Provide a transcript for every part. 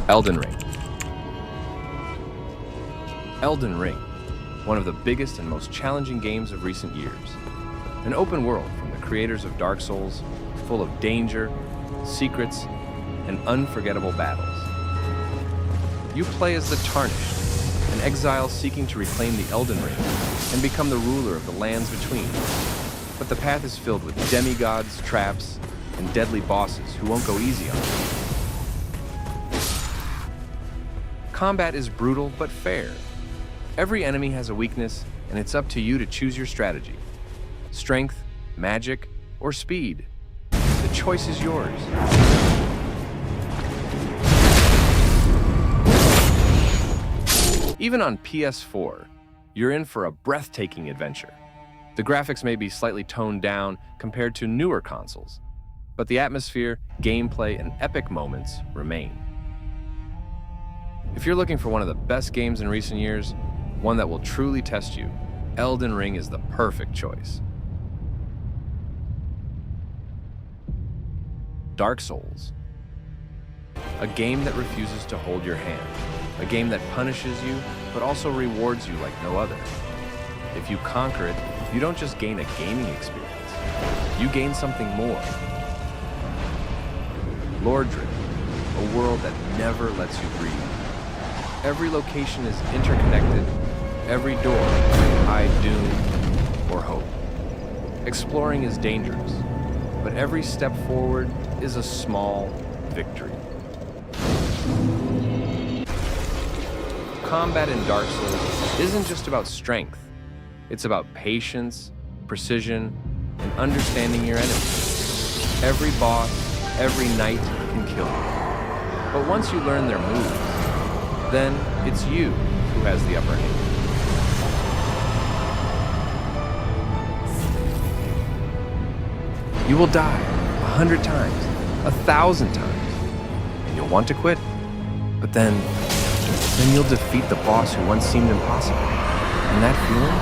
Elden Ring. Elden Ring, one of the biggest and most challenging games of recent years. An open world from the creators of Dark Souls, full of danger, secrets, and unforgettable battles. You play as the Tarnished, an exile seeking to reclaim the Elden Ring and become the ruler of the lands between. But the path is filled with demigods, traps, and deadly bosses who won't go easy on you. Combat is brutal but fair. Every enemy has a weakness, and it's up to you to choose your strategy. Strength, magic, or speed. The choice is yours. Even on ps4, you're in for a breathtaking adventure. The graphics may be slightly toned down compared to newer consoles, but the atmosphere, gameplay, and epic moments remain. If you're looking for one of the best games in recent years, one that will truly test you, Elden Ring is the perfect choice. Dark Souls. A game that refuses to hold your hand. A game that punishes you, but also rewards you like no other. If you conquer it, you don't just gain a gaming experience. You gain something more. Lord-driven, a world that never lets you breathe. Every location is interconnected. Every door may hide doom or hope. Exploring is dangerous, but every step forward is a small victory. Combat in Dark Souls isn't just about strength. It's about patience, precision, and understanding your enemies. Every boss, every knight can kill you. But once you learn their moves, then it's you who has the upper hand. You will die 100 times, 1,000 times, and you'll want to quit. But then you'll defeat the boss who once seemed impossible. And that feeling,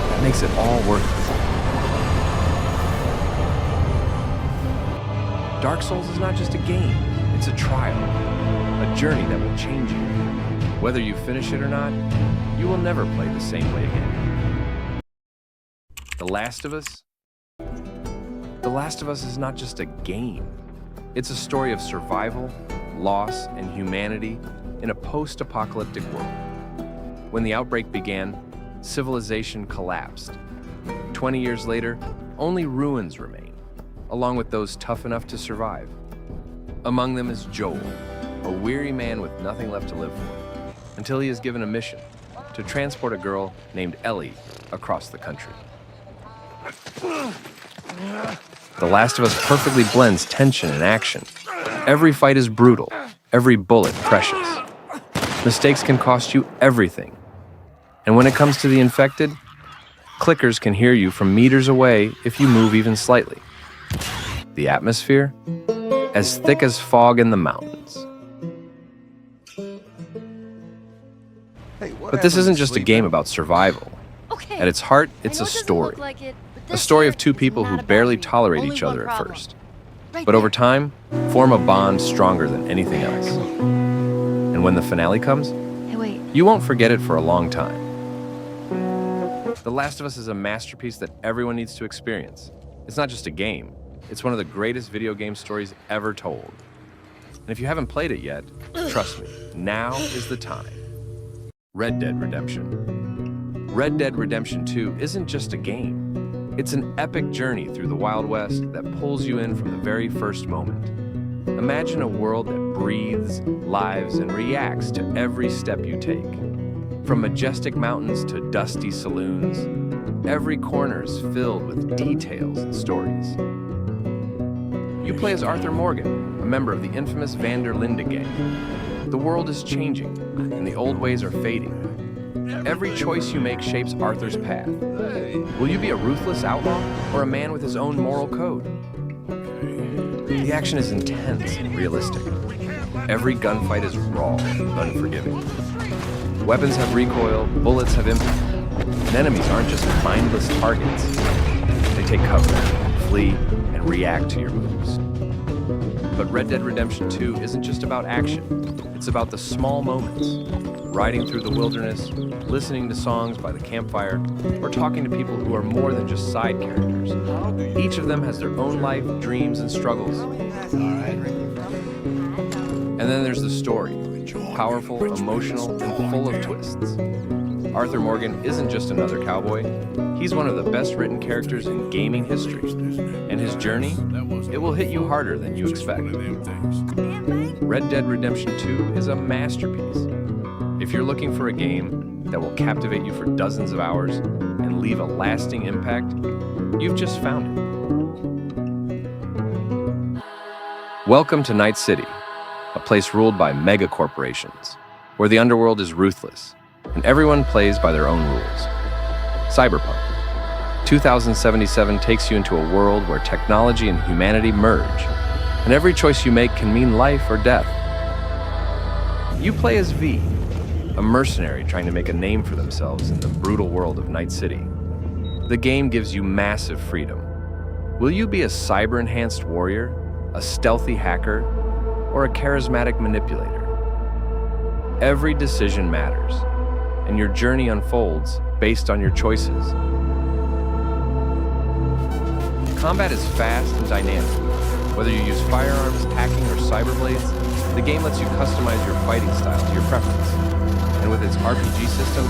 that makes it all worth it. Dark Souls is not just a game, it's a trial, a journey that will change you. Whether you finish it or not, you will never play the same way again. The Last of Us? The Last of Us is not just a game. It's a story of survival, loss, and humanity in a post-apocalyptic world. When the outbreak began, civilization collapsed. 20 years later, only ruins remain, along with those tough enough to survive. Among them is Joel, a weary man with nothing left to live for, until he is given a mission to transport a girl named Ellie across the country. The Last of Us perfectly blends tension and action. Every fight is brutal, every bullet precious. Mistakes can cost you everything. And when it comes to the infected, clickers can hear you from meters away if you move even slightly. The atmosphere? As thick as fog in the mountains. But this isn't just a game about survival. At its heart, it's a story. A story of two people who barely tolerate each other at first. But over time, form a bond stronger than anything else. And when the finale comes, you won't forget it for a long time. The Last of Us is a masterpiece that everyone needs to experience. It's not just a game. It's one of the greatest video game stories ever told. And if you haven't played it yet, trust me, now is the time. Red Dead Redemption. Red Dead Redemption 2 isn't just a game. It's an epic journey through the Wild West that pulls you in from the very first moment. Imagine a world that breathes, lives, and reacts to every step you take. From majestic mountains to dusty saloons, every corner is filled with details and stories. You play as Arthur Morgan, a member of the infamous Van der Linde gang. The world is changing, and the old ways are fading. Every choice you make shapes Arthur's path. Will you be a ruthless outlaw or a man with his own moral code? The action is intense and realistic. Every gunfight is raw and unforgiving. Weapons have recoil, bullets have impact, and enemies aren't just mindless targets. They take cover, flee, and react to your moves. But Red Dead Redemption 2 isn't just about action. It's about the small moments. Riding through the wilderness, listening to songs by the campfire, or talking to people who are more than just side characters. Each of them has their own life, dreams, and struggles. And then there's the story. Powerful, emotional, and full of twists. Arthur Morgan isn't just another cowboy. He's one of the best-written characters in gaming history. And his journey, it will hit you harder than you expect. Red Dead Redemption 2 is a masterpiece. If you're looking for a game that will captivate you for dozens of hours and leave a lasting impact, you've just found it. Welcome to Night City, a place ruled by mega corporations, where the underworld is ruthless, and everyone plays by their own rules. Cyberpunk 2077 takes you into a world where technology and humanity merge, and every choice you make can mean life or death. You play as V, a mercenary trying to make a name for themselves in the brutal world of Night City. The game gives you massive freedom. Will you be a cyber-enhanced warrior, a stealthy hacker, or a charismatic manipulator? Every decision matters, and your journey unfolds based on your choices. Combat is fast and dynamic. Whether you use firearms, hacking, or cyberblades, the game lets you customize your fighting style to your preference. And with its RPG system,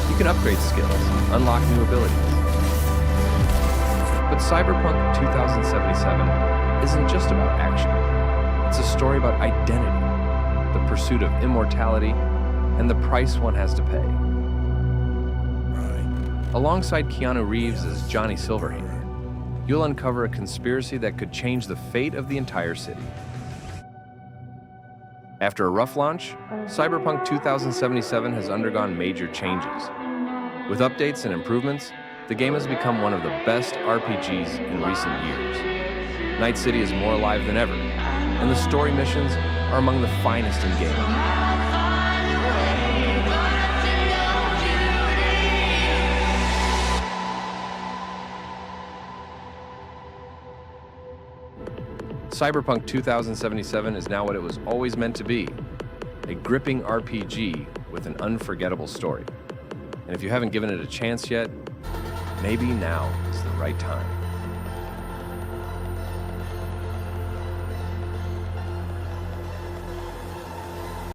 you can upgrade skills, unlock new abilities. But Cyberpunk 2077 isn't just about action. It's a story about identity, the pursuit of immortality, and the price one has to pay. Alongside Keanu Reeves as Johnny Silverhand, you'll uncover a conspiracy that could change the fate of the entire city. After a rough launch, Cyberpunk 2077 has undergone major changes. With updates and improvements, the game has become one of the best RPGs in recent years. Night City is more alive than ever, and the story missions are among the finest in gaming. Cyberpunk 2077 is now what it was always meant to be, a gripping RPG with an unforgettable story. And if you haven't given it a chance yet, maybe now is the right time.